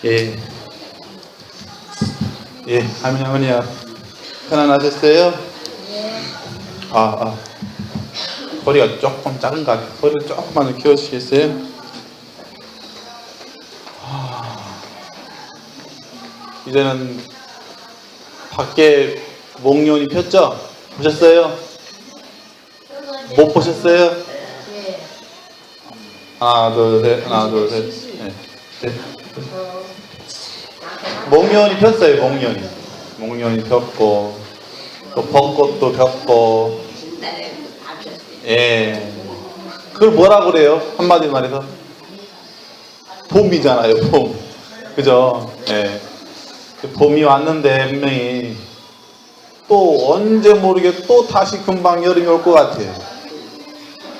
예. 예, 할머니야. 편안하셨어요? 네. 허리가 조금 작은 것 같아요. 허리를 조금만 키워주시겠어요? 이제는 밖에 목련이 폈죠? 보셨어요? 못 보셨어요? 네. 하나, 둘, 셋, 하나, 둘, 셋. 네. 네. 목련이 폈어요, 목련이. 목련이 폈고, 또 벚꽃도 폈고, 예. 그걸 뭐라 그래요? 한마디 말해서? 봄이잖아요, 봄. 그죠? 예. 봄이 왔는데 분명히 또 언제 모르게 또 다시 금방 여름이 올 것 같아요.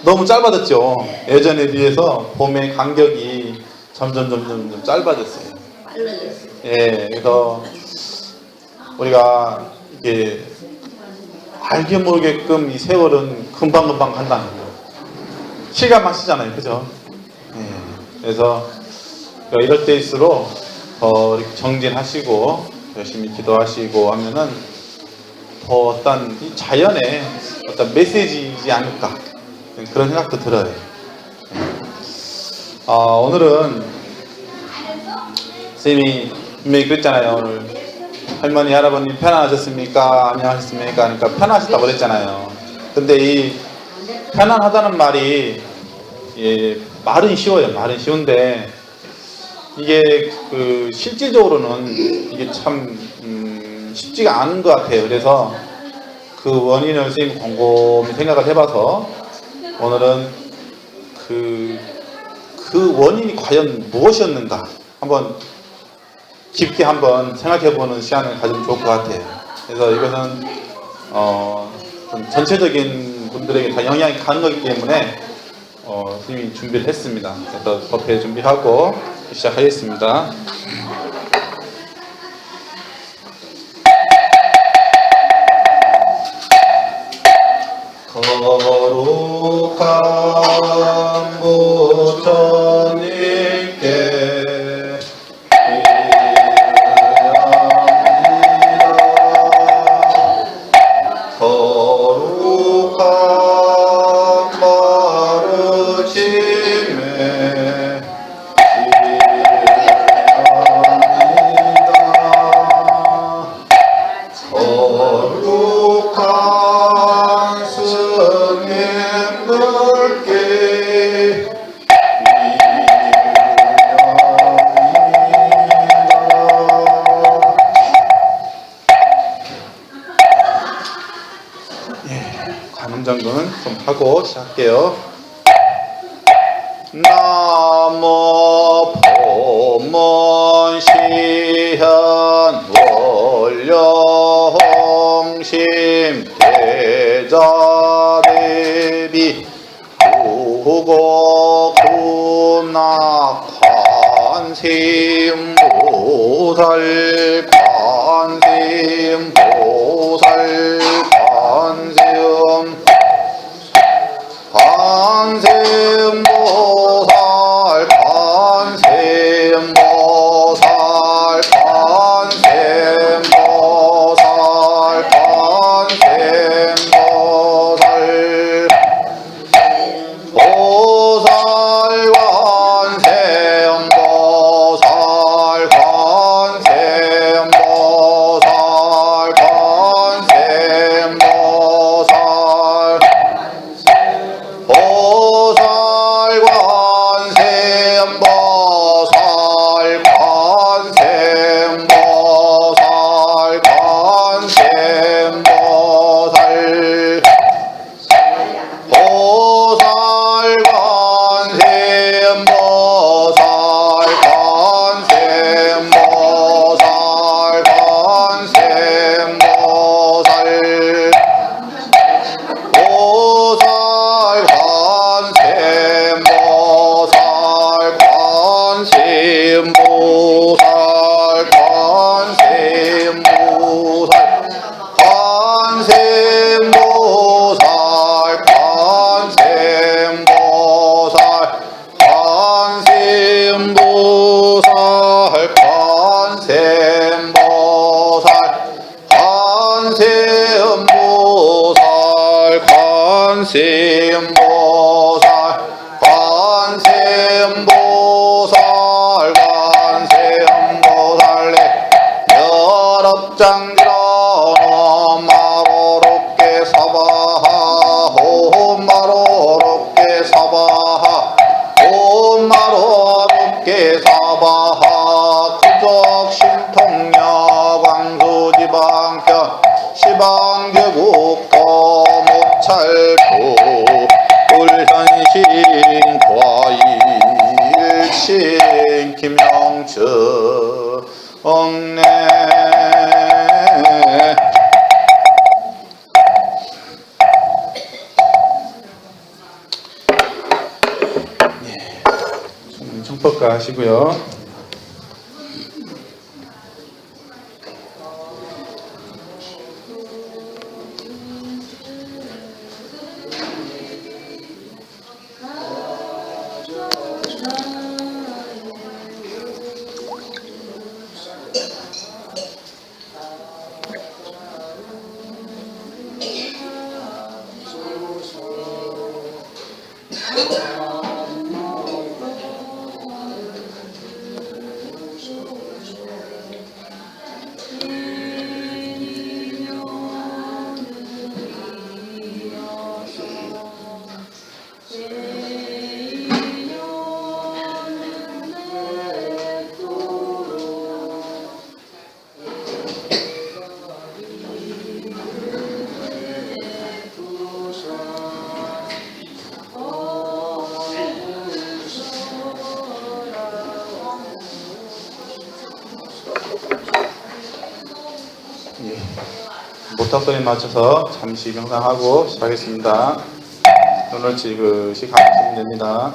너무 짧아졌죠? 예전에 비해서 봄의 간격이 점점 짧아졌어요. 예, 그래서 우리가 이게 알게 모르게끔 이 세월은 금방금방 간다는 거예요. 시간 마시잖아요, 그죠? 예, 그래서 이럴 때일수록 더 이렇게 정진하시고 열심히 기도하시고 하면은 더 어떤 이 자연의 어떤 메시지이지 않을까 그런 생각도 들어요. 오늘은 선생님이 분명히 그랬잖아요. 오늘 할머니 할아버님 편안하셨습니까? 안녕하셨습니까? 그러니까 편안하셨다고 그랬잖아요. 근데 이 편안하다는 말이 말은 쉬워요. 말은 쉬운데 이게 실질적으로는 이게 참 쉽지가 않은 것 같아요. 그래서 그 원인을 선생님이 곰곰이 생각을 해봐서 오늘은 그 원인이 과연 무엇이었는가 한번 깊게 한번 생각해보는 시간을 가지면 좋을 것 같아요. 그래서 이것은 좀 전체적인 분들에게 다 영향이 가는 거기 때문에 선생님이 준비를 했습니다. 그래서 법회 준비하고 시작하겠습니다. 거룩한 부처님께 거룩한 바르심에 거룩한 스님들께 관음 정도는 좀 하고 시작할게요. 나무 보문시현 원료홍심 대자대비 구고구나 관세음보살 관세음보살 관세음보살 관세음보살 관세음보살 관세음보살 보살 관세음보살 관세음보살 바하 구적 신통녀 광수지방편 시방계국도 목찰부 울현신 과일신 김영철 엉내 청법가 하시고요. 모탁소리에 맞춰서 잠시 명상하고 시작하겠습니다. 눈을 지그시 감으시면 됩니다.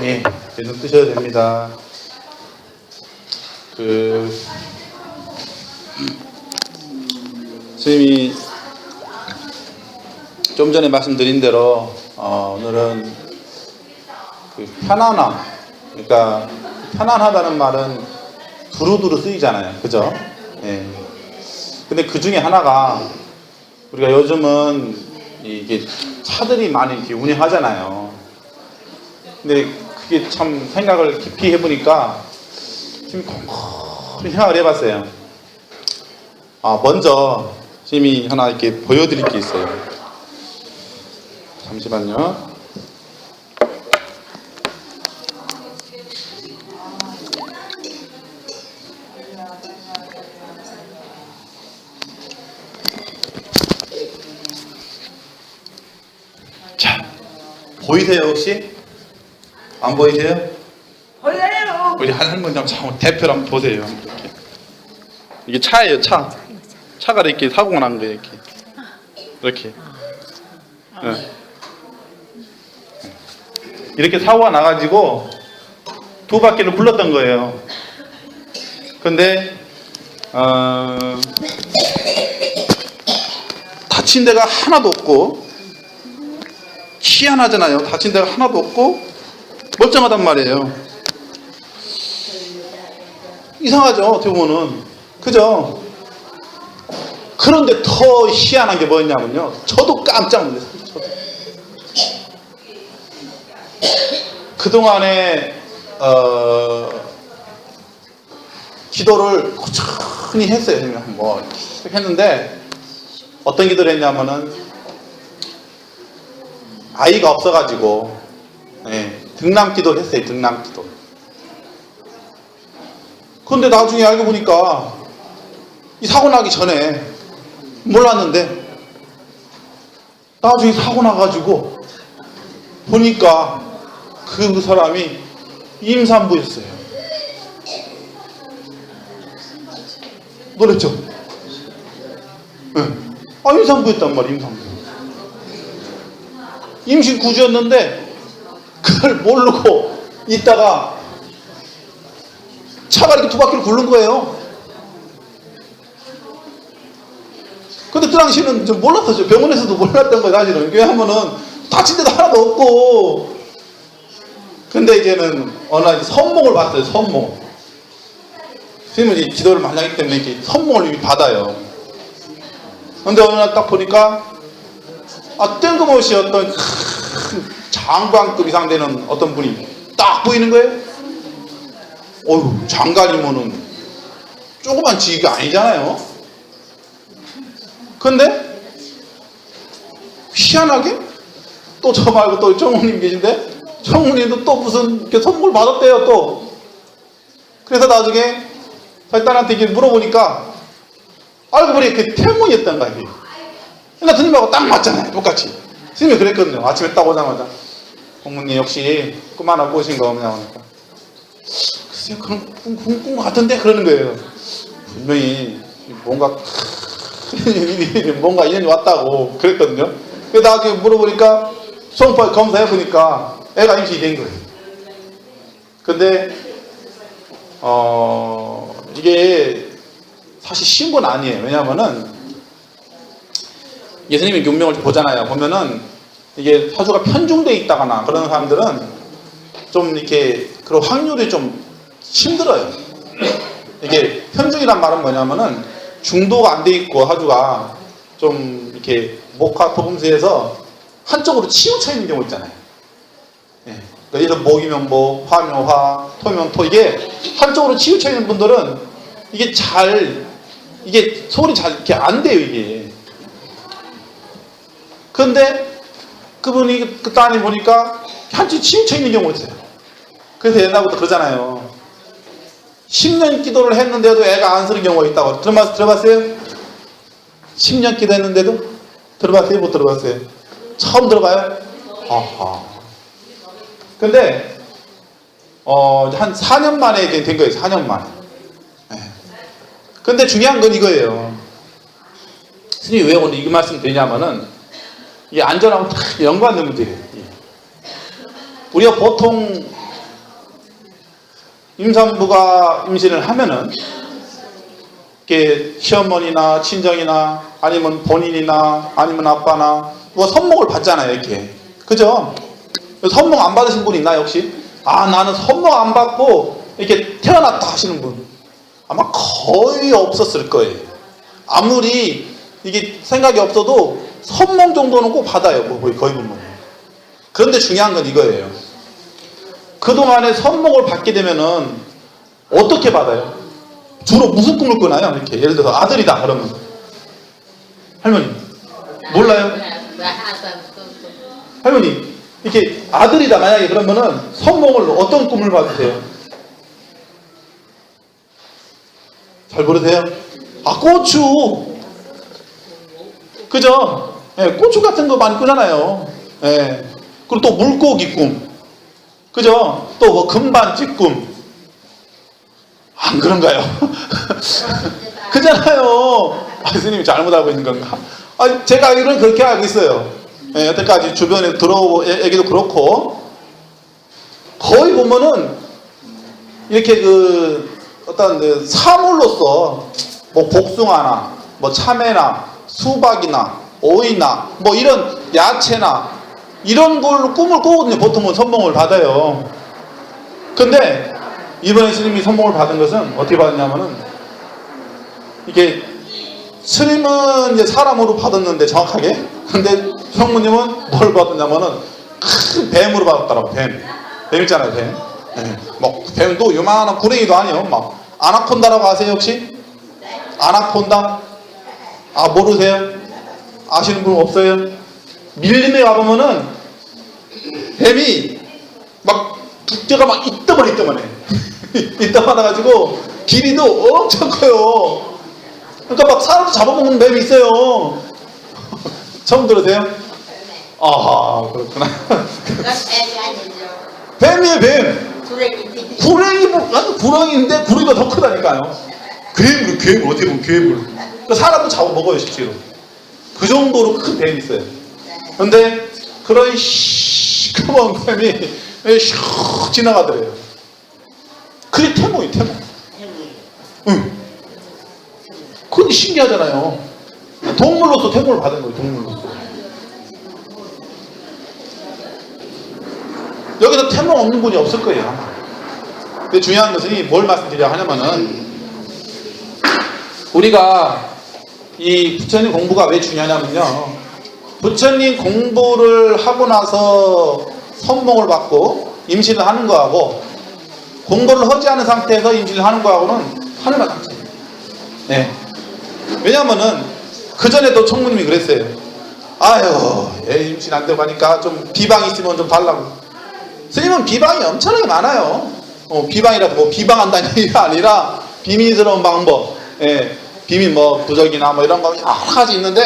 네, 눈 뜨셔도 됩니다. 스님이 좀 전에 말씀드린 대로 오늘은 편안함, 그러니까 편안하다는 말은 두루두루 쓰이잖아요, 그죠? 네. 근데 그 중에 하나가 우리가 요즘은 이게 차들이 많이 이렇게 운행하잖아요. 근데 그게 참 생각을 깊이 해보니까 지금 곰곰이 생각을 해봤어요. 먼저 지금이 하나 이렇게 보여드릴 게 있어요. 잠시만요. 자, 보이세요 혹시? 안 보이세요? 보여요. 우리 할머니 한번 대표를 한번 보세요. 이렇게. 이게 차예요, 차. 차가 이렇게 사고가 난 거예요, 이렇게. 이렇게. 네. 이렇게 사고가 나가지고 두 바퀴를 굴렀던 거예요. 근데 다친 데가 하나도 없고, 희한하잖아요. 다친 데가 하나도 없고 멀쩡하단 말이에요. 이상하죠, 어떻게 보면은. 그죠? 그런데 더 희한한 게 뭐였냐면요, 저도 깜짝 놀랐어요. 저도. 그동안에 기도를 꾸준히 했어요. 뭐 했는데 어떤 기도를 했냐면은 아이가 없어가지고 등남기도를 했어요. 등남기도. 그런데 나중에 알고 보니까 이 사고 나기 전에 몰랐는데 나중에 사고 나가지고 보니까 그 사람이 임산부였어요. 놀랬죠? 네. 임산부였단 말이에요. 임산부. 임신 구주였는데 그걸 모르고 있다가 차가 이렇게 두 바퀴를 굴른 거예요. 근데 그 당시에는 좀 몰랐었죠. 병원에서도 몰랐던 거예요. 사실은. 왜냐하면은 다친 데도 하나도 없고. 근데 이제는 어느 날 선몽을 받았어요. 선몽. 스님은 이제 기도를 많이 하기 때문에 이렇게 선몽을 이미 받아요. 근데 어느 날 딱 보니까 뜬금없이 어떤 큰 장관급 이상 되는 어떤 분이 딱 보이는 거예요. 어휴, 장관이면은 조그만 직위가 아니잖아요. 근데 희한하게 또 저 말고 또 청우님 계신데 청우님도 또 무슨 이렇게 선물 받았대요 또. 그래서 나중에 딸한테 이렇게 물어보니까 알고 보니 그 태몽이었던 거야. 그러니까 스님하고 딱 맞잖아요. 똑같이. 스님이 그랬거든요. 아침에 딱 오자마자 공무님 역시 꿈 하나 꾸신 거 없냐고 하니까 글쎄요 그런 꿈 같은데 그러는 거예요. 분명히 뭔가 뭔가 인연이 왔다고 그랬거든요. 그래서 나중에 물어보니까 소음파 검사해보니까 애가 임신이 된 거예요. 근데 이게 사실 쉬운 건 아니에요. 왜냐하면은 예수님이 운명을 보잖아요. 보면은 이게 사주가 편중되어 있다거나 그런 사람들은 좀 이렇게 그런 확률이 좀 힘들어요. 이게 편중이란 말은 뭐냐면은 중도가 안 돼 있고 사주가 좀 이렇게 목화 토금수에서 한쪽으로 치우쳐 있는 경우 있잖아요. 예. 그래서 목이면 목, 화면 화, 토면 토, 이게 한쪽으로 치우쳐 있는 분들은 이게 소리 잘 이렇게 안 돼요, 이게. 근데 그분이 그 딸이 보니까 한쪽 치우쳐 있는 경우가 있어요. 그래서 옛날부터 그러잖아요. 10년 기도를 했는데도 애가 안 쓰는 경우가 있다고. 들어봤어요? 10년 기도했는데도? 들어봤어요? 못 들어봤어요? 처음 들어봐요? 아하. 근데 한 4년 만에 된 거예요. 4년 만에. 네. 근데 중요한 건 이거예요. 스님이 왜 오늘 이 말씀 드리냐면은 이게 안전하고 다 연관된 문제예요. 우리가 보통 임산부가 임신을 하면은 이렇게 시어머니나 친정이나 아니면 본인이나 아니면 아빠나 누가 선몽을 받잖아요. 이렇게. 그죠? 선몽 안 받으신 분 있나요 혹시? 나는 선몽 안 받고 이렇게 태어났다 하시는 분 아마 거의 없었을 거예요. 아무리 이게 생각이 없어도 선몽 정도는 꼭 받아요. 거의 보면. 그런데 중요한 건 이거예요. 그동안에 선몽을 받게 되면은 어떻게 받아요? 주로 무슨 꿈을 꾸나요? 이렇게 예를 들어서 아들이다 그러면 할머니 몰라요? 할머니 이렇게 아들이다 만약에 그러면은 선몽을 어떤 꿈을 받으세요? 잘 모르세요? 고추. 그죠? 예, 고추 같은 거 많이 꾸잖아요. 예. 그리고 또 물고기 꿈. 그죠? 또 뭐 금반지 꿈. 안 그런가요? 그잖아요. 스님이 잘못 알고 있는 건가? 제가 알기로는 그렇게 알고 있어요. 예, 여태까지 주변에 들어오고 얘기도 그렇고 거의 보면은 이렇게 어떤 사물로서 뭐 복숭아나 뭐 참외나 수박이나 오이나 뭐 이런 야채나 이런 걸로 꿈을 꾸거든요. 보통은 선몽을 받아요. 근데 이번에 스님이 선몽을 받은 것은 어떻게 받았냐면은 이게 스님은 이제 사람으로 받았는데 정확하게. 근데 성모님은 뭘 받았냐면은 큰 뱀으로 받았더라고. 뱀 있잖아요. 뱀. 네. 뭐 뱀도 요만한 구렁이도 아니에요. 막 아나콘다라고 아세요 혹시? 아나콘다? 모르세요? 아시는 분 없어요? 밀림에 가보면은 뱀이 막 두께가 막 이따만해. 이따만해가지고 길이도 엄청 커요. 그러니까 막 사람도 잡아먹는 뱀이 있어요. 처음 들으세요? 그렇구나. 뱀이에요, 뱀. 구렁이인데 구렁이가 더 크다니까요. 괴물 어떻게 보면 괴물. 그러니까 사람도 잡아먹어요, 실제로. 그 정도로 큰 뱀이 있어요. 근데 그런 시커먼 뱀이 슉 지나가더래요. 그게 태몽이에요, 태몽. 응. 그건 신기하잖아요. 동물로서 태몽을 받은 거예요, 동물로서. 여기서 태몽 없는 분이 없을 거예요, 아마. 근데 중요한 것은 뭘 말씀드리려 하냐면은, 우리가 이 부처님 공부가 왜 중요하냐면요, 부처님 공부를 하고 나서 선몽을 받고 임신을 하는 거하고, 공부를 하지 않은 상태에서 임신을 하는 거하고는 하늘만 다르죠. 네. 왜냐면은 그 전에도 청무님이 그랬어요. 아유, 애 임신 안 되고 하니까 좀 비방 있으면 좀 달라고. 스님은 비방이 엄청나게 많아요. 비방이라도 뭐 비방한다는 얘기가 아니라 비밀스러운 방법, 예, 비밀 뭐 부적이나 뭐 이런 거 여러 가지 있는데,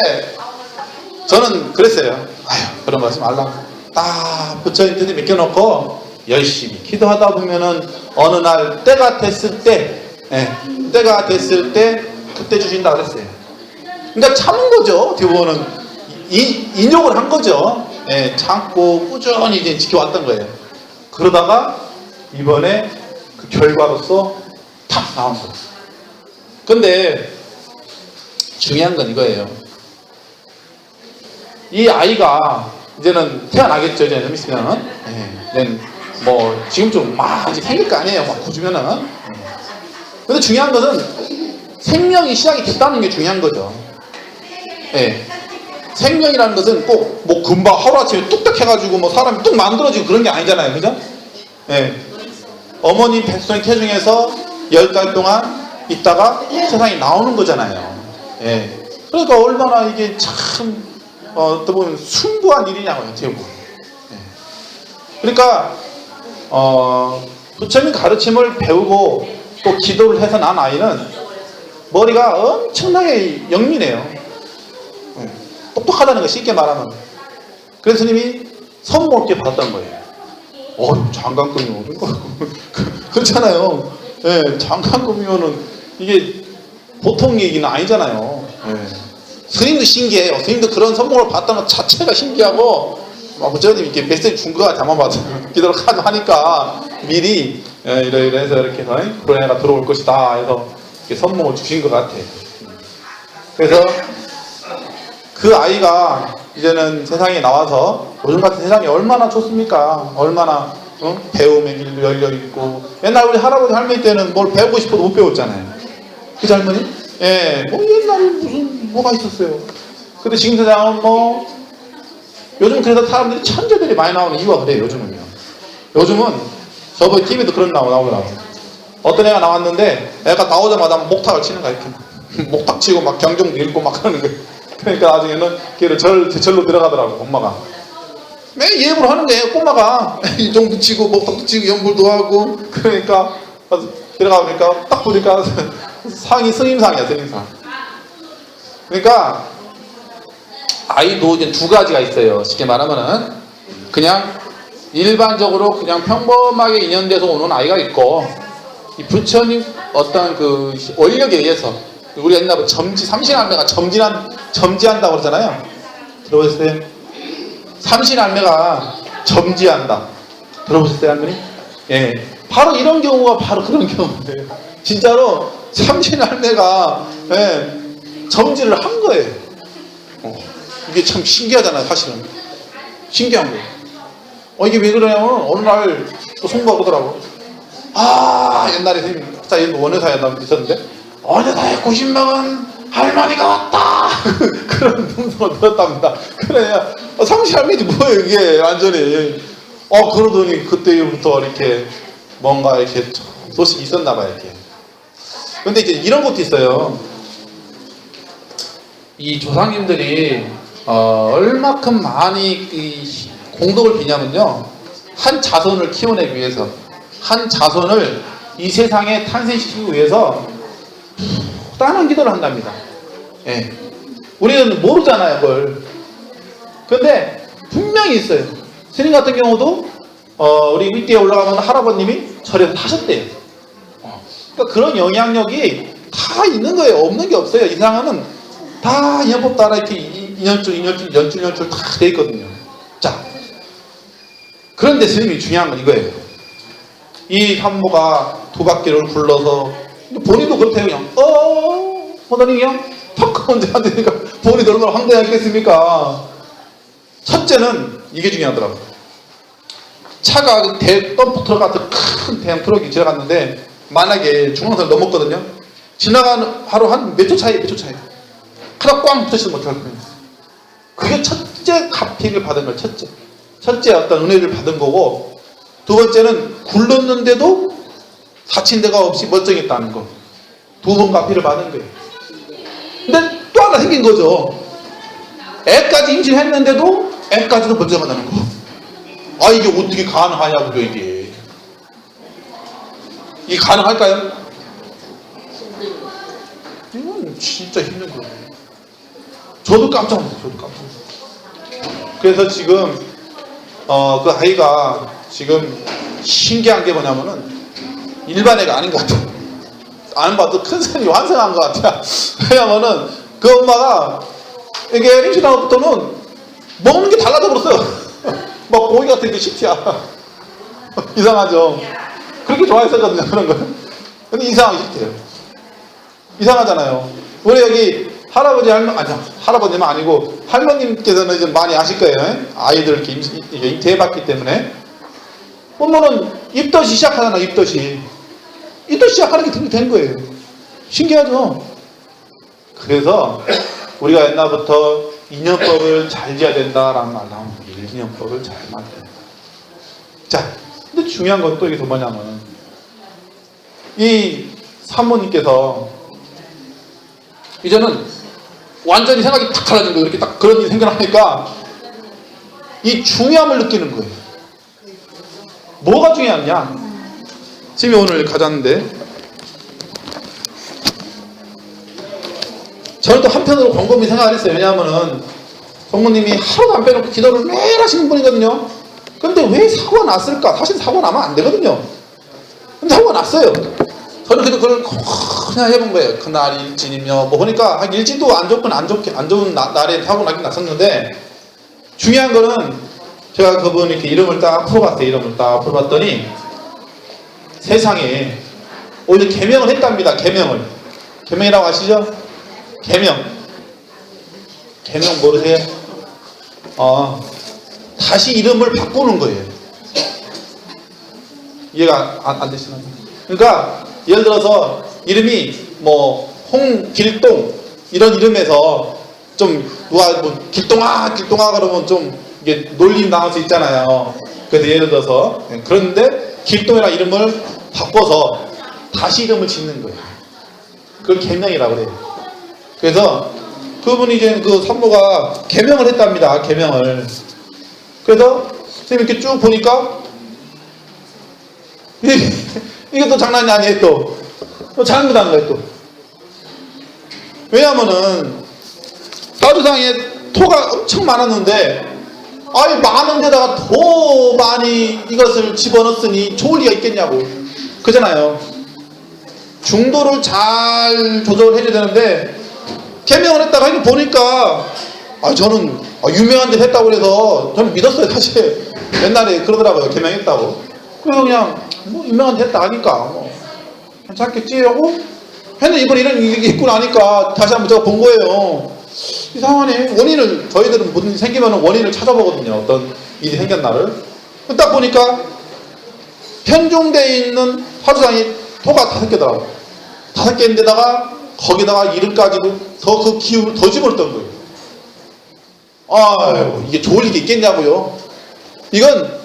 저는 그랬어요. 아유, 그런 거 하지 말라고. 딱 부처님 뜻에 맡겨놓고 열심히 기도하다 보면은 어느 날 때가 됐을 때, 예, 때가 됐을 때 그때 주신다 그랬어요. 그러니까 참은 거죠. 어떻게 보면은 인욕을 한 거죠. 예, 참고 꾸준히 이제 지켜왔던 거예요. 그러다가 이번에 그 결과로서 탁 나온 거예요. 근데 중요한 건 이거예요. 이 아이가 이제는 태어나겠죠. 이제 좀 있으면은. 예, 뭐 지금 좀 막 이제 생길 거 아니에요. 막 구주면은. 근데 중요한 것은 생명이 시작이 됐다는 게 중요한 거죠. 예. 생명이라는 것은 꼭 뭐 금방 하루아침에 뚝딱 해가지고 뭐 사람이 뚝 만들어지고 그런 게 아니잖아요. 그죠? 예. 어머니 뱃속 태중에서 10달 동안 있다가 세상에 나오는 거잖아요. 예. 그러니까 얼마나 이게 참, 또 보면 숭고한 일이냐고요. 어떻게 보면. 예. 그러니까, 부처님 가르침을 배우고 또 기도를 해서 난 아이는 머리가 엄청나게 영민해요. 예. 똑똑하다는 거 쉽게 말하면. 그래서 스님이 선물게 받았던 거예요. 장관급이면 그렇잖아요. 예, 장관급이면은 이게 보통 얘기는 아니잖아요. 예. 스님도 신기해요. 스님도 그런 선물을 받았다는 것 자체가 신기하고, 부처님이 이렇게 메시지 준 거가 담아봐서 기도를 하니까 미리 이래서 이렇게 해서 그런 애가 들어올 것이다 해서 이렇게 선물을 주신 것 같아요. 그래서 그 아이가 이제는 세상에 나와서 요즘 같은 세상이 얼마나 좋습니까? 얼마나 배움의 길도 열려있고, 옛날 우리 할아버지 할머니 때는 뭘 배우고 싶어도 못 배웠잖아요. 그죠, 할머니? 예, 뭐 옛날에 무슨 뭐가 있었어요. 근데 지금 세상은 뭐 요즘 그래서 사람들이 천재들이 많이 나오는 이유가 그래요. 요즘은요. 요즘은 저번에 TV도 그런 나오더라고요. 어떤 애가 나왔는데 애가 나오자마자 목탁을 치는 거야. 이렇게 목탁 치고 막 경종도 읽고 막 그러는 거예요. 그러니까 나중에는 걔를 절로 들어가더라고, 엄마가. 매일 예불을 하는 거예요, 꼬마가. 이종도 치고, 목탁도 치고, 연불도 하고. 그러니까, 들어가 보니까, 딱 보니까, 상이 스님상이야, 스님상. 그러니까, 아이도 이제 두 가지가 있어요. 쉽게 말하면은, 그냥, 일반적으로 그냥 평범하게 인연돼서 오는 아이가 있고, 이 부처님 어떤 그 원력에 의해서, 우리 옛날에 삼신할매가 점지한다고 그러잖아요. 들어보셨어요? 삼신할매가 점지한다. 들어보셨어요, 할머니? 예. 바로 이런 경우가 바로 그런 경우예요. 진짜로 삼신할매가, 예, 점지를 한 거예요. 이게 참 신기하잖아요, 사실은. 신기한 거예요. 이게 왜 그러냐면, 어느 날 또 송구가 오더라고. 옛날에 선생님, 원효사에 있었는데, 어느새 90명은 할머니가 왔다. 그런 음성을 들었답니다. 그래, 삼신할매지 뭐예요, 이게, 완전히. 그러더니 그때부터 이렇게 뭔가 이렇게 소식이 있었나봐요, 이렇게. 근데 이제 이런 것도 있어요. 이 조상님들이, 얼마큼 많이 이 공덕을 비냐면요. 한 자손을 키워내기 위해서, 한 자손을 이 세상에 탄생시키기 위해서 다른 기도를 한답니다. 예. 우리는 모르잖아요, 그걸. 근데 분명히 있어요. 스님 같은 경우도 우리 윗뒤에 올라가면 할아버님이 절에서 하셨대요. 그러니까 그런 영향력이 다 있는 거예요. 없는 게 없어요. 이상은 다 인연법 따라 이렇게 연줄 다 돼 있거든요. 자, 그런데 스님이 중요한 건 이거예요. 이 산모가 두 바퀴를 굴러서, 본인도 그렇대요. 그냥 하더니 그냥 턱 언제 안 되니까 본인이 얼마나 황당했겠습니까? 첫째는 이게 중요하더라고요. 차가 덤프 트럭 같은 큰 대형 트럭이 지나갔는데 만약에 중앙선을 넘었거든요. 지나가는 하루 한 몇 초 차이 하나 꽝 붙이지 못할 거예요. 그게 첫째 가피를 받은 거예요. 첫째 어떤 은혜를 받은 거고, 두 번째는 굴렀는데도 다친 데가 없이 멀쩡했다는 거. 두 번 가피를 받은 거예요. 근데 또 하나 생긴 거죠. 애까지 임신했는데도 애까지도 멀쩡하다는 거. 아, 이게 어떻게 가능하냐고요, 이게. 이게 가능할까요? 이건 진짜 힘든 거예요. 저도 깜짝 놀랐어요. 그래서 지금 그 아이가 지금 신기한 게 뭐냐면은 일반 애가 아닌 것 같아요. 안 봐도 큰 산이 완성한 것 같아요. 왜냐면은 그 엄마가 이게 임신하고부터는 먹는 게 달라져 버렸어요. 막 고기 같은 게 싫지야. 이상하죠. 그렇게 좋아했었거든요, 그런 거. 근데 이상하게 싫대요. 이상하잖아요. 우리 여기 할아버지 할아버님은 아니고 할머님께서는 이제 많이 아실 거예요. 아이들 이렇게 잉태해봤기 때문에. 보면은 입덧이 시작하잖아. 입덧 시작하는 게 된 거예요. 신기하죠. 그래서 우리가 옛날부터 인연법을 잘 지어야 된다라는 말 나옵니다. 인연법을 잘 만들어야 된다. 자, 근데 중요한 건 또 이게 더 뭐냐면, 이 사모님께서 이제는 완전히 생각이 딱 달라진 거예요. 이렇게 딱 그런 일이 생겨나니까 이 중요함을 느끼는 거예요. 뭐가 중요하냐? 지금 오늘 가졌는데, 저는 또 한편으로 곰곰이 생각을 했어요. 왜냐하면은 성모님이 하루도 안 빼놓고 기도를 매일 하시는 분이거든요. 근데 왜 사고가 났을까? 사실 사고가 나면 안 되거든요. 근데 사고가 났어요. 저는 그걸 그냥 해본 거예요. 그날이 일진이며 뭐 보니까 한 일진도 안 좋은 날에 사고 나긴 났었는데, 중요한 거는 제가 그분 이렇게 이름을 딱 풀어봤어요. 이름을 딱 풀어봤더니 세상에 오늘 개명을 했답니다. 개명이라고 아시죠? 개명 모르세요? 다시 이름을 바꾸는 거예요. 이해가 안 되시나요? 그러니까 예를 들어서 이름이 뭐 홍길동 이런 이름에서 좀 누가 뭐 길동아 그러면 좀 이게 놀림 나올 수 있잖아요. 그래서 예를 들어서 그런데 길동이라는 이름을 바꿔서 다시 이름을 짓는 거예요. 그걸 개명이라고 그래요. 그래서 그분이 이제 그 산모가 개명을 했답니다. 개명을. 그래서 선생님 이렇게 쭉 보니까 이게 또 장난이 아니에요. 또 잘못한 거예요. 또 왜냐하면은 사주상에 토가 엄청 많았는데, 아이 많은 데다가 더 많이 이것을 집어넣었으니 좋을 리가 있겠냐고. 그잖아요. 중도를 잘 조절해줘야 되는데, 개명을 했다가 이거 보니까 저는 유명한 데 했다고 그래서 저는 믿었어요. 사실 옛날에 그러더라고요. 개명했다고. 그래서 그냥 뭐 유명한 데 했다 하니까 뭐 괜찮겠지 하고 했는데, 이번에 이런 일이 있고 나니까 다시 한번 제가 본 거예요. 이상하네. 원인을, 저희들은 무슨 일이 생기면 원인을 찾아보거든요. 어떤 일이 생겼나를. 딱 보니까 편중되어 있는 사주상이 토가 5개더라고요. 5개인데다가 거기다가 이름까지도 더 그 기운을 더 집어넣었던 거예요. 아유, 이게 좋을 일이 있겠냐고요. 이건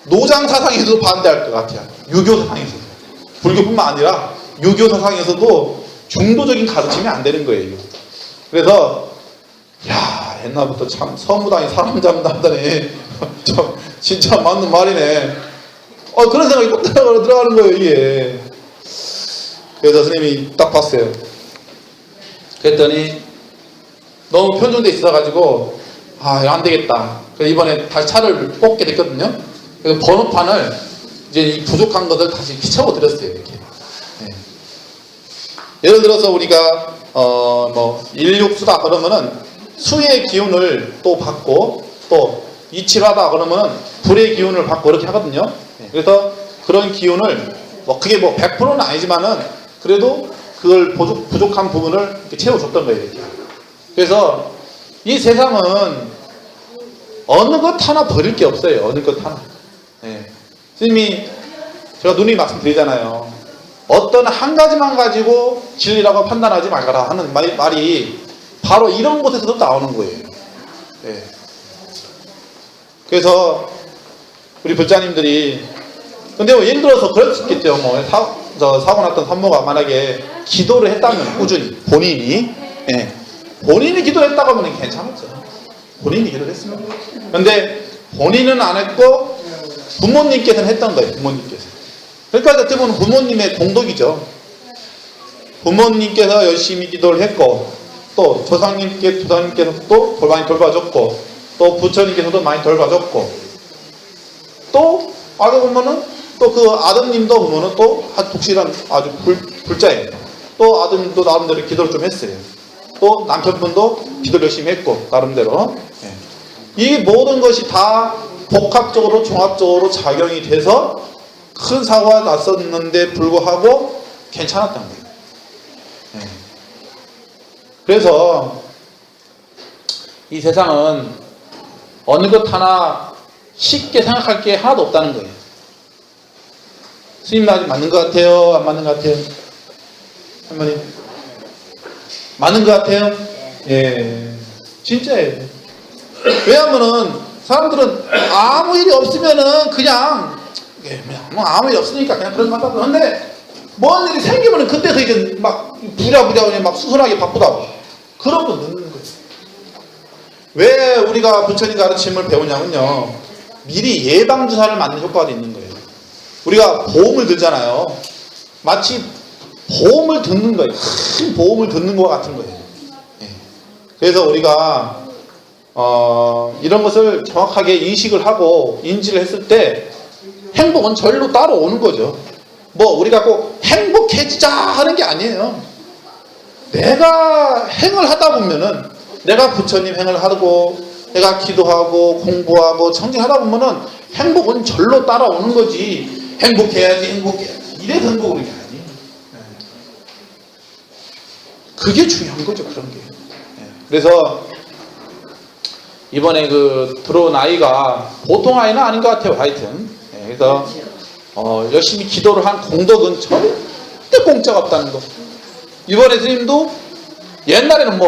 노장 사상에서도 반대할 것 같아요. 유교 사상에서. 불교뿐만 아니라 유교 사상에서도 중도적인 가르침이 안 되는 거예요. 그래서 야, 옛날부터 참 서무당이 사람 잡는다더니 참 진짜 맞는 말이네. 그런 생각이 꼭 들어가는 거예요, 이게. 그래서 선생님이 딱 봤어요. 그랬더니 너무 편중돼 있어가지고 안 되겠다. 그래서 이번에 다시 차를 뽑게 됐거든요. 그래서 번호판을 이제 이 부족한 것을 다시 채워 드렸어요. 이렇게. 네. 예를 들어서 우리가 뭐 일육수다 그러면은 수의 기운을 또 받고, 또 이칠하다 그러면은 불의 기운을 받고 이렇게 하거든요. 네. 그래서 그런 기운을 뭐 그게 뭐 100%는 아니지만은 그래도 그걸 부족한 부분을 이렇게 채워줬던 거예요. 이렇게. 그래서 이 세상은 어느 것 하나 버릴 게 없어요. 어느 것 하나. 스님이 제가 누누이 말씀드리잖아요. 어떤 한 가지만 가지고 진리라고 판단하지 말거라 하는 말이 바로 이런 곳에서도 나오는 거예요. 네. 그래서 우리 불자님들이 근데 뭐 예를 들어서 그럴 수 있겠죠. 뭐 사고 났던 산모가 만약에 기도를 했다면 꾸준히 본인이 본인이 기도를 했다고 하면 괜찮았죠. 본인이 기도를 했으면. 근데 본인은 안 했고 부모님께서는 했던 거예요. 부모님께서. 그러니까 어떻게 보면 부모님의 공덕이죠. 부모님께서 열심히 기도를 했고 또 조상님께서 또 많이 돌봐줬고 또 부처님께서도 많이 돌봐줬고 또 알고 보면은 또 그 아드님도 보면은 또 독실한 아주 불자예요. 또 아드님도 나름대로 기도를 좀 했어요. 또 남편분도 기도를 열심히 했고 나름대로. 이 모든 것이 다 복합적으로 종합적으로 작용이 돼서 큰 사고가 났었는데 불구하고 괜찮았던 거예요. 그래서 이 세상은 어느 것 하나 쉽게 생각할 게 하나도 없다는 거예요. 스님 말이 맞는 것 같아요? 안 맞는 것 같아요? 할머니? 맞는 것 같아요? 예, 진짜예요. 왜냐하면은 사람들은 아무 일이 없으면은 그냥 아무 일이 없으니까 그냥 그런 것 같다고 하는데 뭔 일이 생기면은 그때서 이제 막 부랴부랴 막 수선하게 바쁘다고 그런 분 넣는 거예요. 왜 우리가 부처님 가르침을 배우냐면요, 미리 예방주사를 맞는 효과가 있는 거예요. 우리가 보험을 들잖아요. 마치 보험을 듣는 거예요. 큰 보험을 듣는 것 같은 거예요. 그래서 우리가 이런 것을 정확하게 인식을 하고 인지를 했을 때 행복은 절로 따라오는 거죠. 뭐 우리가 꼭 행복해지자 하는 게 아니에요. 내가 행을 하다 보면은 내가 부처님 행을 하고 내가 기도하고 공부하고 청진하다 보면은 행복은 절로 따라오는 거지. 행복해야지 이래서 행복을 게 아니에요. 그게 중요한 거죠. 그런 게. 그래서 이번에 들어온 아이가 보통 아이는 아닌 것 같아요. 하여튼. 그래서 열심히 기도를 한 공덕은 절대 공짜가 없다는 거. 이번에 스님도 옛날에는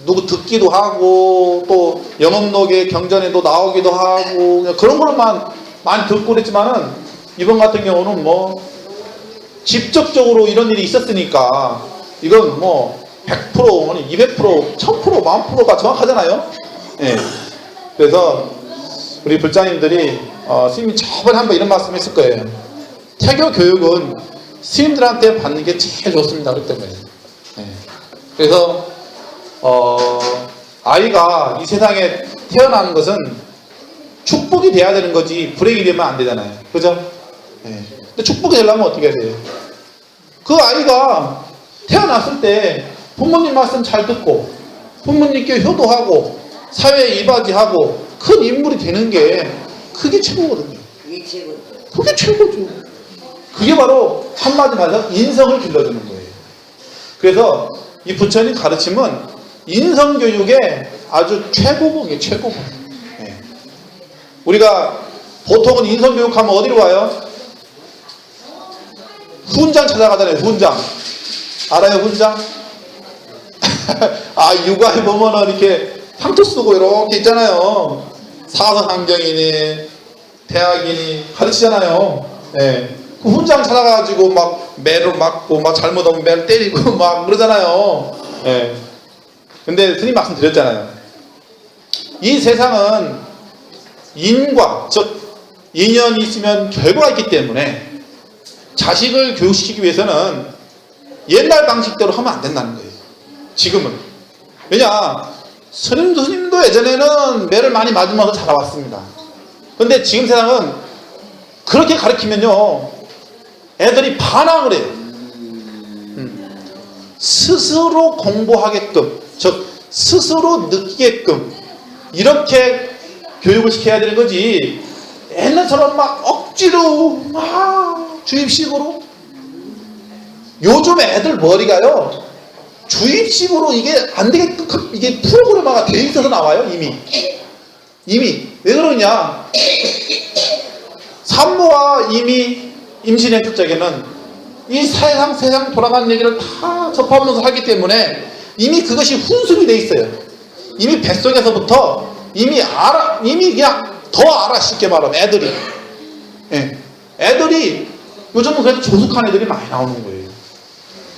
누구 듣기도 하고 또 영업록에 경전에도 나오기도 하고 그런 걸로만 많이 듣고 그랬지만은 이번 같은 경우는 직접적으로 이런 일이 있었으니까 이건 100%, 200%, 1000%, 1000%가 정확하잖아요. 예. 그래서 우리 불자님들이 스님이 저번에 한번 이런 말씀 했을 거예요. 태교 교육은 스님들한테 받는 게 제일 좋습니다. 그렇기 때문에. 예. 그래서 아이가 이 세상에 태어나는 것은 축복이 돼야 되는 거지 불행이 되면 안 되잖아요. 그죠? 예. 근데 축복이 되려면 어떻게 해야 돼요? 그 아이가 태어났을 때 부모님 말씀 잘 듣고 부모님께 효도하고 사회에 이바지하고 큰 인물이 되는 게 그게 최고거든요. 그게 최고죠. 그게 바로 한마디 말해서 인성을 길러주는 거예요. 그래서 이 부처님 가르침은 인성교육의 아주 최고봉이에요. 최고봉. 네. 우리가 보통은 인성교육하면 어디로 가요? 훈장 찾아가잖아요. 훈장. 알아요? 훈장? 육아에 보면은 이렇게 상투 쓰고 이렇게 있잖아요. 사서상경이니 대학이니 가르치잖아요. 네. 그 훈장 찾아가지고 막 매를 맞고 막 잘못하면 매를 때리고 막 그러잖아요. 네. 근데 스님 말씀 드렸잖아요. 이 세상은 인과, 즉 인연이 있으면 결과가 있기 때문에 자식을 교육시키기 위해서는 옛날 방식대로 하면 안 된다는 거예요. 지금은. 왜냐, 스님도 예전에는 매를 많이 맞으면서 자라왔습니다. 근데 지금 세상은 그렇게 가르치면요, 애들이 반항을 해요. 스스로 공부하게끔, 즉 스스로 느끼게끔 이렇게 교육을 시켜야 되는 거지, 옛날처럼 막 억지로 막 주입식으로. 요즘 애들 머리가요, 주입식으로 이게 안 되게끔 이게 프로그램화가 돼 있어서 나와요. 이미 왜 그러냐, 산모가 이미 임신했을 적에는 이 세상 돌아가는 얘기를 다 접하면서 살기 때문에 이미 그것이 훈습이 돼 있어요. 이미 뱃속에서부터 이미 알아, 이미 그냥 더 알아. 쉽게 말하면 애들이. 예. 애들이 요즘은 그래도 조숙한 애들이 많이 나오는 거예요.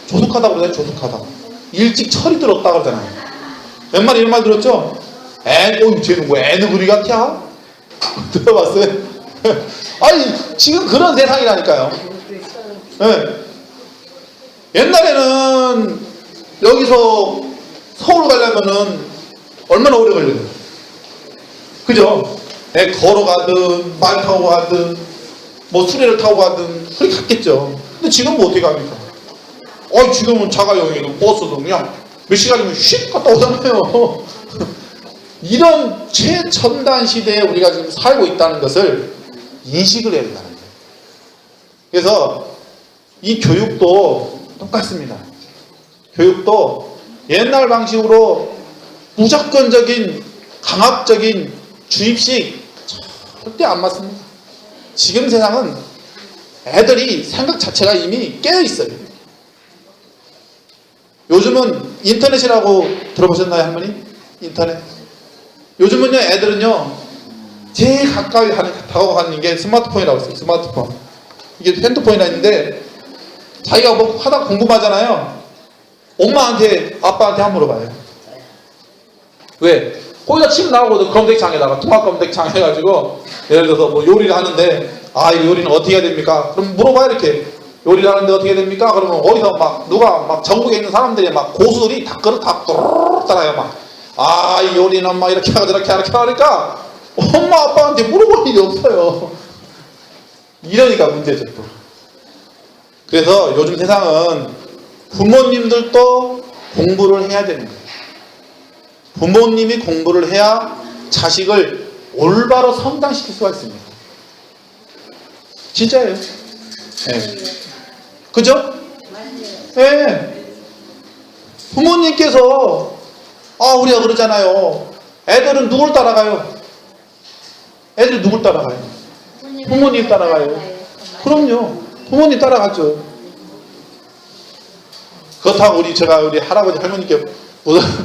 조숙하다고 그러잖아요. 조숙하다고. 일찍 철이 들었다 그러잖아요. 웬만히 이런 말 들었죠? 쟤는 뭐 애누구리 같아? 들어봤어요? 아니 지금 그런 세상이라니까요. 네. 옛날에는 여기서 서울 가려면은 얼마나 오래 걸려요? 그죠? 걸어가든 말 타고 가든 뭐 수레를 타고 가든 그렇게 갔겠죠. 근데 지금 뭐 어떻게 갑니까? 지금은 자가용이든 버스도 그냥 몇 시간이면 쉿 갔다 오잖아요. 이런 최첨단 시대에 우리가 지금 살고 있다는 것을 인식을 해야 된다는 거예요. 그래서 이 교육도 똑같습니다. 교육도 옛날 방식으로 무조건적인 강압적인 주입식 절대 안 맞습니다. 지금 세상은 애들이 생각 자체가 이미 깨어 있어요. 요즘은 인터넷이라고 들어보셨나요, 할머니? 인터넷. 요즘은요, 애들은요, 제일 가까이 다가가는 게 스마트폰이라고 있어요. 스마트폰. 이게 핸드폰이라 있는데, 자기가 뭐 하다 궁금하잖아요. 엄마한테, 아빠한테 한번 물어봐요. 왜? 거기다 침 나오거든. 검색창에다가, 통합 검색창 해가지고, 예를 들어서 뭐 요리를 하는데, 이 요리는 어떻게 해야 됩니까? 그럼 물어봐요, 이렇게. 요리를 하는데 어떻게 됩니까? 그러면 어디서 막 누가 막 전국에 있는 사람들이 막 고수들이 다 그릇 다 또르르 따라요. 막 이 요리는 막 이렇게 하고 저렇게 하니까 엄마 아빠한테 물어볼 일이 없어요. 이러니까 문제죠 또. 그래서 요즘 세상은 부모님들도 공부를 해야 되는 거예요. 부모님이 공부를 해야 자식을 올바로 성장시킬 수가 있습니다. 진짜예요. 네. 그죠? 네. 부모님께서 우리가 그러잖아요. 애들은 누굴 따라가요? 애들이 누굴 따라가요? 부모님 따라가요. 그럼요. 부모님 따라가죠. 그렇다고 제가 우리 할아버지 할머니께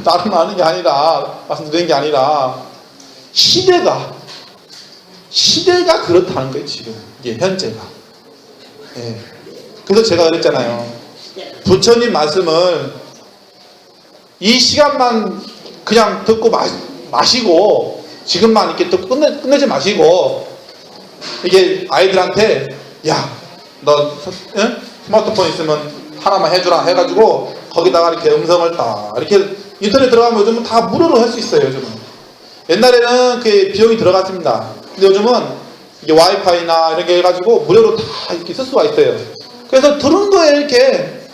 다른 하는 게 아니라 말씀드리는 게 아니라 시대가 그렇다는 거예요. 지금 이게 현재가. 네. 그래서 제가 그랬잖아요. 부처님 말씀을 이 시간만 그냥 듣고 마시고 지금만 이렇게 듣고 끝내지 마시고 이게 아이들한테 너 스마트폰 있으면 하나만 해주라 해가지고 거기다가 이렇게 음성을 다 이렇게 인터넷 들어가면 요즘은 다 무료로 할 수 있어요. 요즘은. 옛날에는 그 비용이 들어갔습니다. 근데 요즘은 이게 와이파이나 이렇게 해가지고 무료로 다 이렇게 쓸 수가 있어요. 그래서 들은 거에 이렇게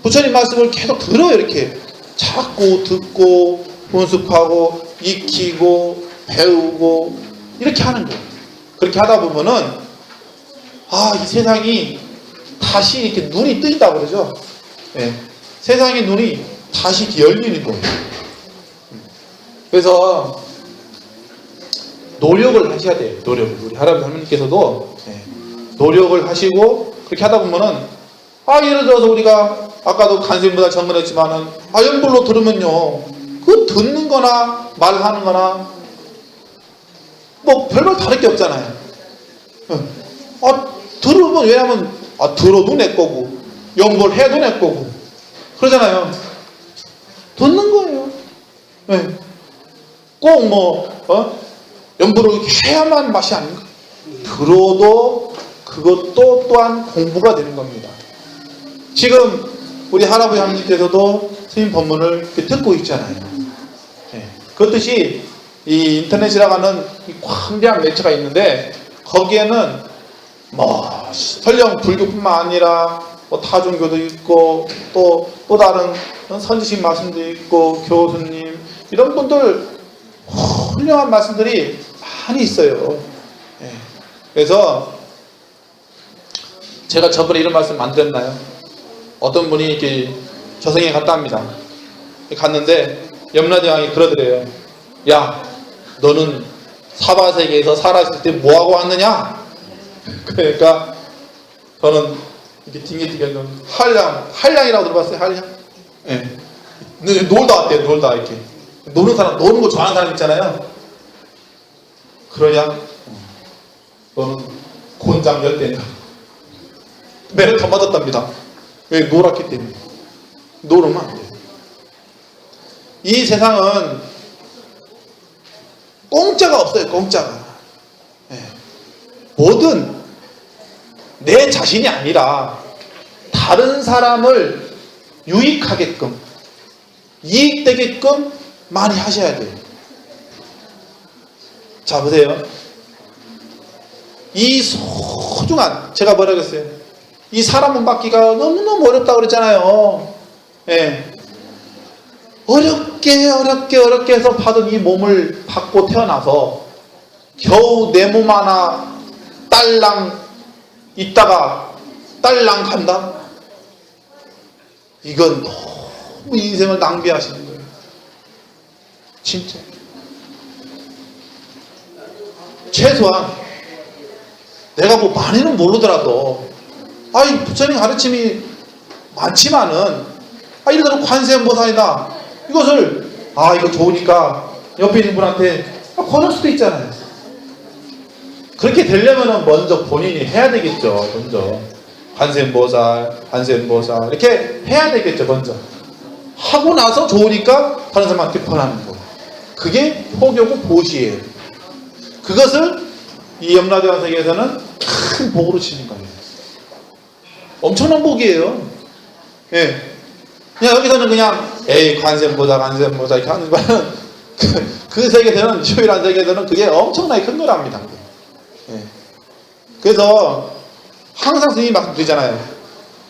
부처님 말씀을 계속 들어요. 이렇게 자꾸 듣고 연습하고 익히고 배우고 이렇게 하는 거예요. 그렇게 하다 보면은 이 세상이 다시 이렇게 눈이 뜨인다 그러죠. 네. 세상의 눈이 다시 이렇게 열리는 거예요. 그래서 노력을 하셔야 돼요. 노력을. 우리 할아버지 할머니께서도 노력을 하시고 그렇게 하다 보면은 예를 들어서 우리가 아까도 간증보다 전문했지만은 연불로 들으면요 그 듣는 거나 말하는 거나 뭐 별로 다를 게 없잖아요. 들으면 왜냐면 들어도 내 거고 연불 해도 내 거고 그러잖아요. 듣는 거예요. 네. 꼭 뭐 연불을 해야만 맛이 아닌가. 들어도 그것도 또한 공부가 되는 겁니다. 지금 우리 할아버지 할머니께서도 스님 법문을 이렇게 듣고 있잖아요. 네. 그렇듯이 이 인터넷이라고 하는 광대한 매체가 있는데 거기에는 뭐 설령 불교뿐만 아니라 뭐 타종교도 있고 또 다른 선지식 말씀도 있고 교수님 이런 분들 훌륭한 말씀들이 많이 있어요. 네. 그래서 제가 저번에 이런 말씀 안 드렸나요? 어떤 분이 이렇게 저승에 갔다 합니다. 갔는데 염라대왕이 그러더래요. 너는 사바세계에서 살았을 때 뭐하고 왔느냐? 그러니까 저는 이렇게 딩기딩기 한량이라고 들어봤어요? 한량? 예. 놀다 왔대요. 놀다 이렇게 노는 사람, 노는 거 좋아하는 사람 있잖아요. 그러냐? 너는 곤장 열대인가? 매를 더 맞았답니다. 왜? 놀았기 때문에. 놀으면 안 돼요. 이 세상은 공짜가 없어요. 공짜가. 예. 뭐든 내 자신이 아니라 다른 사람을 유익하게끔, 이익되게끔 많이 하셔야 돼요. 자, 보세요. 이 소중한, 제가 뭐라 그랬어요? 이 사람 문 받기가 너무너무 어렵다고 그랬잖아요. 예. 어렵게 해서 받은 이 몸을 받고 태어나서 겨우 내 몸 하나 딸랑 있다가 딸랑 간다? 이건 너무 인생을 낭비하시는 거예요. 진짜. 최소한 내가 뭐 많이는 모르더라도 부처님 가르침이 많지만은 예를 들어 관세음보살이다 이것을 이거 좋으니까 옆에 있는 분한테 권할 수도 있잖아요. 그렇게 되려면은 먼저 본인이 해야 되겠죠. 먼저 관세음보살 이렇게 해야 되겠죠. 먼저 하고 나서 좋으니까 다른 사람한테 권하는 거. 그게 포교고 보시예요. 그것을 이 염라대왕 세계에서는 큰 복으로 치는 거예요. 엄청난 복이에요. 예. 그냥 여기서는 그냥 관세음보살 이렇게 하는 거는 그 세계에서는, 유일한 세계에서는 그게 엄청나게 큰 거랍니다. 예. 그래서 항상 스님이 말씀드리잖아요.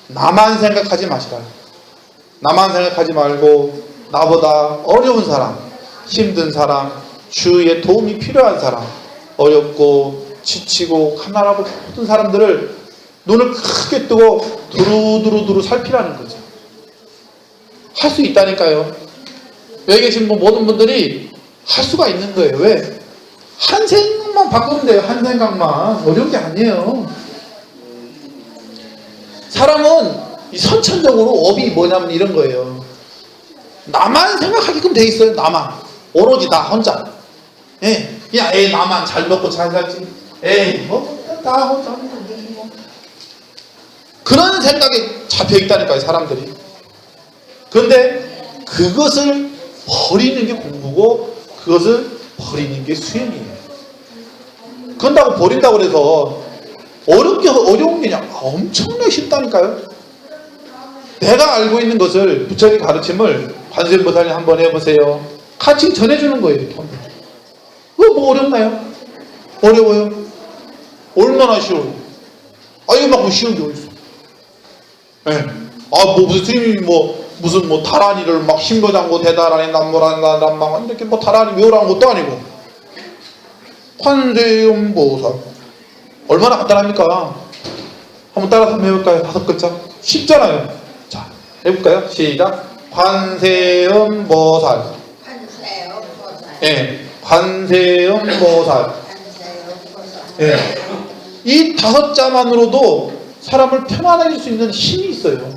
나만 생각하지 마시라. 나만 생각하지 말고 나보다 어려운 사람, 힘든 사람, 주위에 도움이 필요한 사람, 어렵고 지치고 가난하고 모든 사람들을 눈을 크게 뜨고 두루두루 살피라는 거죠. 할 수 있다니까요. 여기 계신 모든 분들이 할 수가 있는 거예요. 왜? 한 생각만 바꾸면 돼요. 한 생각만. 어려운 게 아니에요. 사람은 이 선천적으로 업이 뭐냐면 이런 거예요. 나만 생각하게끔 돼 있어요. 나만. 오로지 나 혼자. 예. 그냥 나만 잘 먹고 잘 살지. 다 혼자. 그런 생각에 잡혀 있다니까요. 사람들이. 그런데 그것을 버리는 게 공부고 그것을 버리는 게 수행이에요. 그런다고 버린다고 해서 어려운 게 그냥 엄청나게 쉽다니까요. 내가 알고 있는 것을 부처님 가르침을 관세음보살님 한번 해보세요. 같이 전해주는 거예요. 이렇게. 뭐 어렵나요? 어려워요? 얼마나 쉬워요? 이거만큼 쉬운 게 어딨어? 예. 무슨 스님이 무슨 다란이를 막 신도장고 대다란이 남모란다 이렇게 다란이 외우라는 것도 아니고 관세음보살 얼마나 간단합니까? 한번 따라서 한번 해볼까요? 5글자 쉽잖아요. 자, 해볼까요? 시작. 관세음보살. 예, 관세음보살. 예, 이 5자만으로도 사람을 편안하게 할 수 있는 힘이 있어요.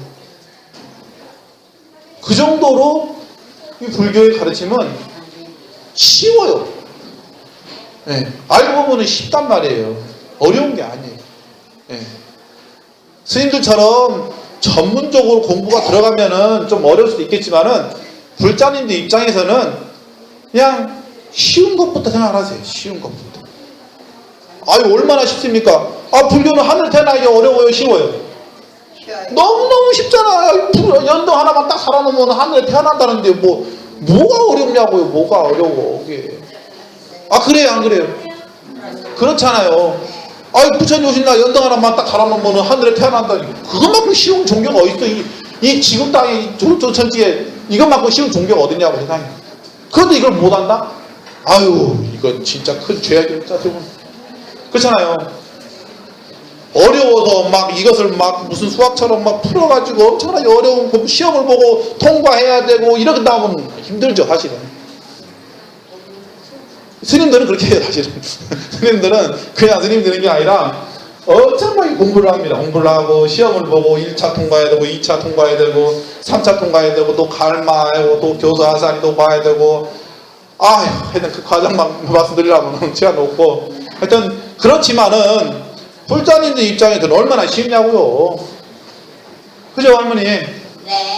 그 정도로 이 불교의 가르침은 쉬워요. 예, 알고 보면 쉽단 말이에요. 어려운 게 아니에요. 예. 스님들처럼 전문적으로 공부가 들어가면은 좀 어려울 수도 있겠지만은 불자님들 입장에서는 그냥 쉬운 것부터 생각하세요. 쉬운 것부터. 얼마나 쉽습니까? 불교는 하늘 태어나기 어려워요? 쉬워요? 너무너무 쉽잖아요. 연등 하나만 딱 살아놓으면 하늘에 태어난다는데 뭐가 어렵냐고요. 뭐가 어려워 이게. 그래요 안 그래요? 그렇잖아요. 부처님 오신 날 연등 하나만 딱 살아놓으면 하늘에 태어난다니 그것만큼 쉬운 종교가 어딨어. 이 지금 땅에 조천지에 이것만큼 쉬운 종교가 어딨냐고 세상에. 그런데 이걸 못한다? 이건 진짜 큰 죄악이었죠. 그렇잖아요. 어려워서 이것을 무슨 수학처럼 풀어가지고 엄청나게 어려운 시험을 보고 통과해야 되고 이렇게 나오면 힘들죠 사실은. 스님들은 그렇게 해요 사실은. 스님들은 그냥 스님 되는 게 아니라 엄청나게 공부를 합니다. 공부를 하고 시험을 보고 1차 통과해야 되고 2차 통과해야 되고 3차 통과해야 되고 또 갈마하고 또 교사하사리도 봐야 되고 아휴 하여튼 그 과정만 말씀드리려면 시간 없고 하여튼 그렇지만은 불자님들 입장에서는 얼마나 쉽냐고요. 그죠 할머니? 네.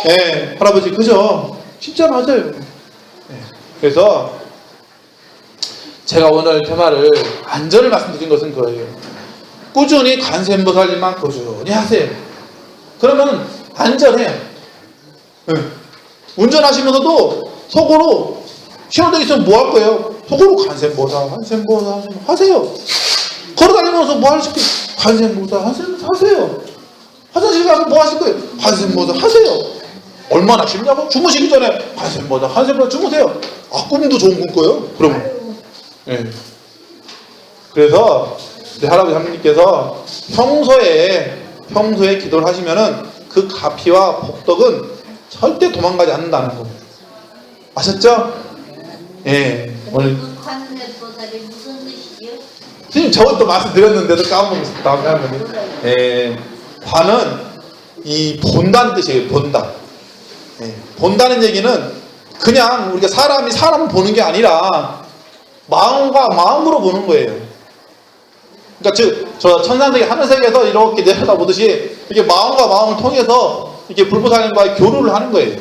예, 할아버지 그죠? 진짜 맞아요. 예, 그래서 제가 오늘 테마를 안전을 말씀드린 것은 그거예요. 꾸준히 관세음보살님만 꾸준히 하세요. 그러면 안전해요. 예. 운전하시면서도 속으로 신호등 있으면 뭐 할 거예요? 속으로 관세음보살 하세요. 걸어다니면서 뭐 하실 거예요? 관세음보살 하세요. 화장실 가서 뭐 하실 거예요? 관세음보살 하세요. 얼마나 쉽냐고? 주무시기 전에 관세음보살 주무세요. 아 꿈도 좋은 꿈 꿔요? 그러면 예. 그래서 우리 할아버지 할머니께서 평소에 기도를 하시면은 그 가피와 복덕은 절대 도망가지 않는다는 거 아셨죠? 예. 오늘 관세음보살이 무슨 뜻이요? 선생님 저것도 말씀드렸는데도 까먹었습니다. 다음에 할머니. 예. 관은 이 본다는 뜻이에요. 본다. 예. 본다는 얘기는 그냥 우리가 사람을 보는 게 아니라 마음과 마음으로 보는 거예요. 그러니까 저 천상세계 하늘세계에서 이렇게 내려다보듯이 이게 마음과 마음을 통해서 이렇게 불보살님과의 교류를 하는 거예요.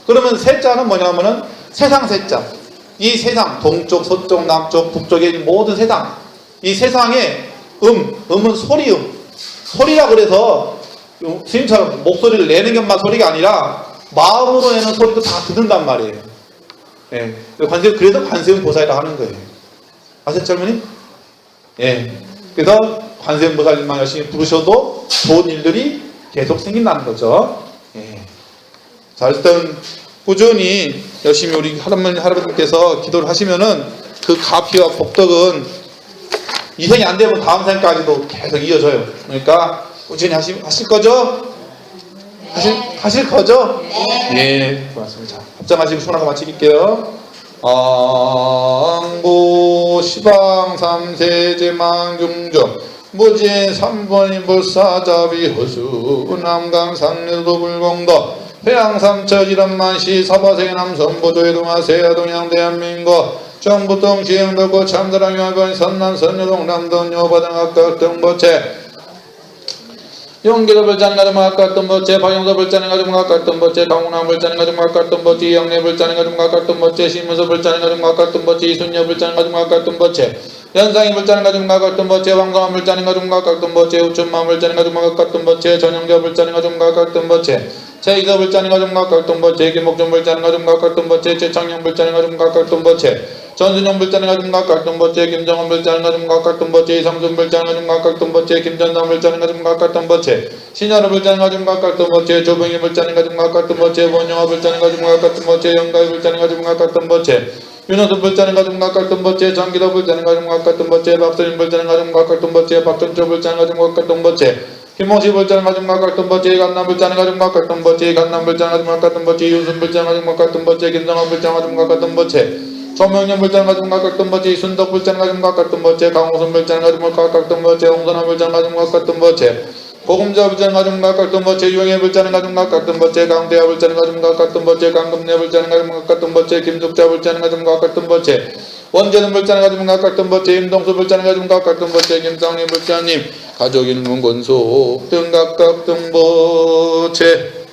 그러면 세자는 뭐냐면은 세상 세자. 이 세상 동쪽, 서쪽, 남쪽, 북쪽의 모든 세상. 이 세상의 음은 소리라 그래서 스님처럼 목소리를 내는 것만 소리가 아니라 마음으로 내는 소리도 다 듣는단 말이에요. 예. 그래서 관세음보살이라 하는 거예요. 아셨죠, 할머니? 예. 그래서 관세음보살님만 열심히 부르셔도 좋은 일들이 계속 생긴다는 거죠. 예. 자, 일단 꾸준히 열심히 우리 할아버님께서 기도를 하시면은 그 가피와 복덕은 이 생이 안 되면 다음 생까지도 계속 이어져요. 그러니까 꾸준히 하실 거죠? 하실 거죠? 네. 예, 고맙습니다. 자, 합장하시고 손하고 마치길게요. 앙고 시방 삼세제망 중정 무진 삼번인 불사자비 허수 남강 상류도 불공도 해양삼처지람만시 사바세 남선보조의 동아세야 동양 대한민국 정부동 지행덕고 참다랑 유학원 선남 선여동 남동 여바당 악각 보채 용기도 불자는 가좀 가깝던 버째 박영도 불자는 가좀 가깝던 버째 강훈남 불자는 가좀 가깝던 버째 영래 불자는 가좀 가깝던 버째 심은서 불자는 가좀 가깝던 버째 이순여 불자는 가좀 가깝던 버째 연상이 불자는 가좀 가깝던 버째 왕성한 불자는 가좀 가깝던 버째 우춘만 불자는 가좀 가깝던 버째 전영자 불자는 가좀 가깝던 버째 제이서 불자는 가좀 가깝던 버째 김목준 불자는 가좀 가깝던 버째 최창영 불자는 가좀 가깝던 버째 전순영 불자는 가좀 가깝던 버째 김정은 불자는 가좀 가깝던 버째 이상순 불자는 가좀 가깝던 버째 김전상 불자는 가좀 가깝던 버째 신현우 불자는 가좀 가깝던 버째 조병희 불자는 가좀 가깝던 버째 원영화 불자는 가좀 가깝던 버째 영가희 불자는 가좀 가깝던 버째 윤호순 불자는 가좀 가깝던 버째 장기도 불자는 가좀 가깝던 버째 박선인 불자는 가좀 가깝던 버째 박정초 불자는 가좀 가깝던 버째 김홍시 불자는 가좀 가깝던 버째 간남 불자는 가좀 가깝던 버째 간남 불자는 가좀 가깝던 버째 윤순 불자는 가좀 가깝던 버째 김정환 불자는 가좀 가깝던 버째 조명년 불자는 가좀 가깝던 버째 이순덕 불자는 가좀 가깝던 버째 강호순 불자는 가좀 가깝던 버째 홍선한 불자는 가좀 가깝던 버째 고금자 불자는 가좀 가깝던 버째 유영애 불자는 가좀 가깝던 버째 강대하 불자는 가좀 가깝던 버째 강금내 불자는 가좀 가깝던 버째 김숙자 불자는 가좀 가깝던 버째 원재는 불자는 가좀 가깝던 버째 임동수 불자는 가좀 가깝던 버째 김상림 불자님 가족 일문 권속 등 가깝던 버째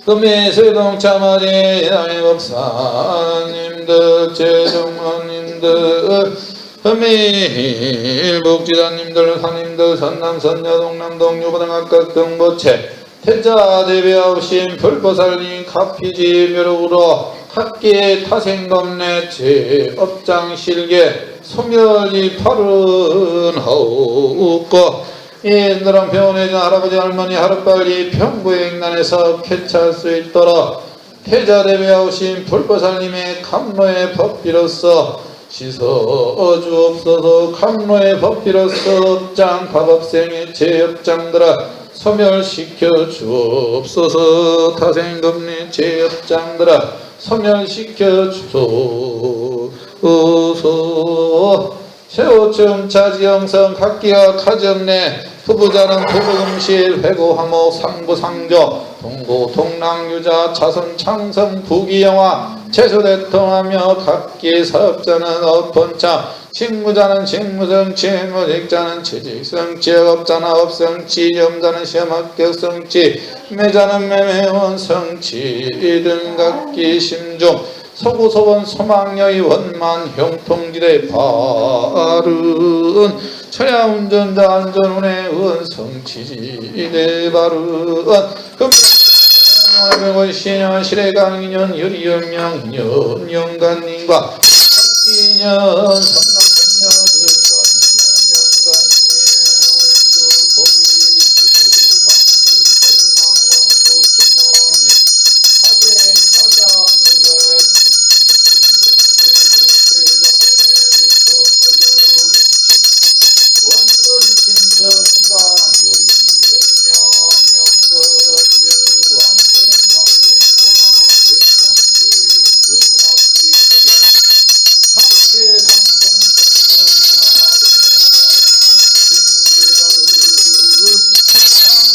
금이 세동차마리 양해법사님들 제정원님들 금이 복지사님들 사님들 선남 선녀 동남 동유보등 각각 등보채 태자 대비하신 불보살님 가피지 묘록으로 학계 타생검내 제업장실계 소멸이 파른 하우고 이들은 병원에 할아버지 할머니 하루빨리 평구행난에서 쾌차할 수 있도록 태자 대비하신 불보살님의 감로의 법비로서 씻어주옵소서. 감로의 법비로서 업장 밥업생의 제업장들아 소멸시켜 주옵소서. 타생검내 제업장들아 소멸시켜 주옵소서. 세호증 차지영성 각기와 가정내 후부자는 부부금실 회고화목 상부상조 동고 동랑유자 자손 창성 부기영화 채소대통하며 각기 사업자는 업본차 직무자는 직무성 직무직자는 취직성 지역업자는 업성 지점자는 시험합격성치 매자는 매매원 성치 등 각기 심중 서구소원 소망여의 원만 형통지대 바른 처야운전자 안전운의 은성치지대 바른 금명원 신현 시래강인연 유리연명 연영간님과 학기년 선남선녀들과 연영간님 울주보기 부상불원망광국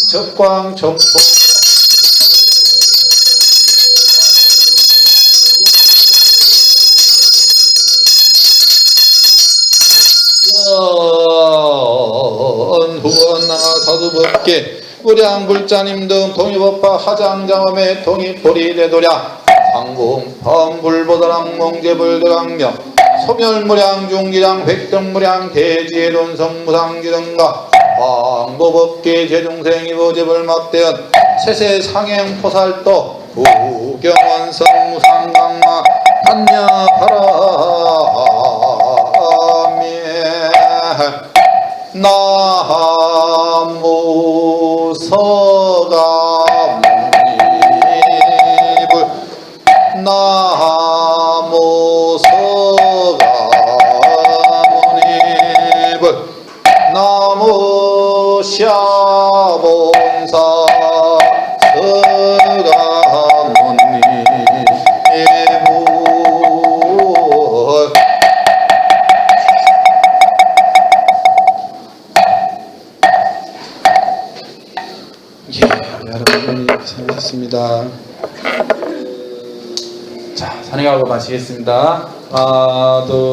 적광 정포 후원나 사두법계 무량불자님 등 동의법파 하장장엄의 동의포리대도량 상공 범불보다랑 몽제불대강명 소멸무량 중기량 백정무량 대지해돈성무상지 등과 광보법계 제중생이 보집을 막대한 세세상행포살도 구경원성 무상강마 한야바라미 나무 서가모니불 나무 서가모니불 나무 샤본사 서가모니불 예, 여러분이 고생하셨습니다. 자, 산행하고 마치겠습니다. 하나, 둘,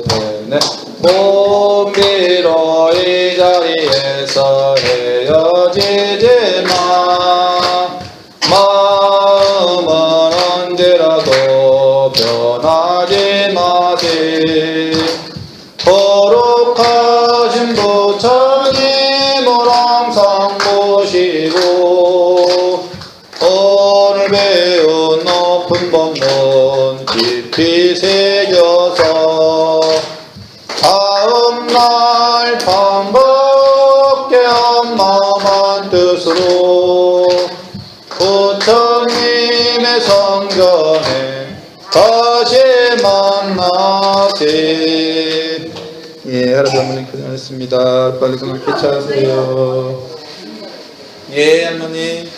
셋, 넷. 봄비로 이 자리에서 헤어지지 마. 마음은 언제라도 변하지 마세. 거룩하신 부처님을 항상 모시고 오늘 배운 높은 법문 깊이 새겨서 다음날 반갑게 엄마만 뜻으로 부처님의 성전에 다시 만나세. 예, 할아버지 어머니 고생하셨습니다. 빨리 그만 쾌차하세요. 예, 할머니.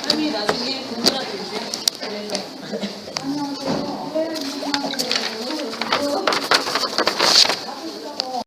할머니 나중에 공부나 주세요. 그래서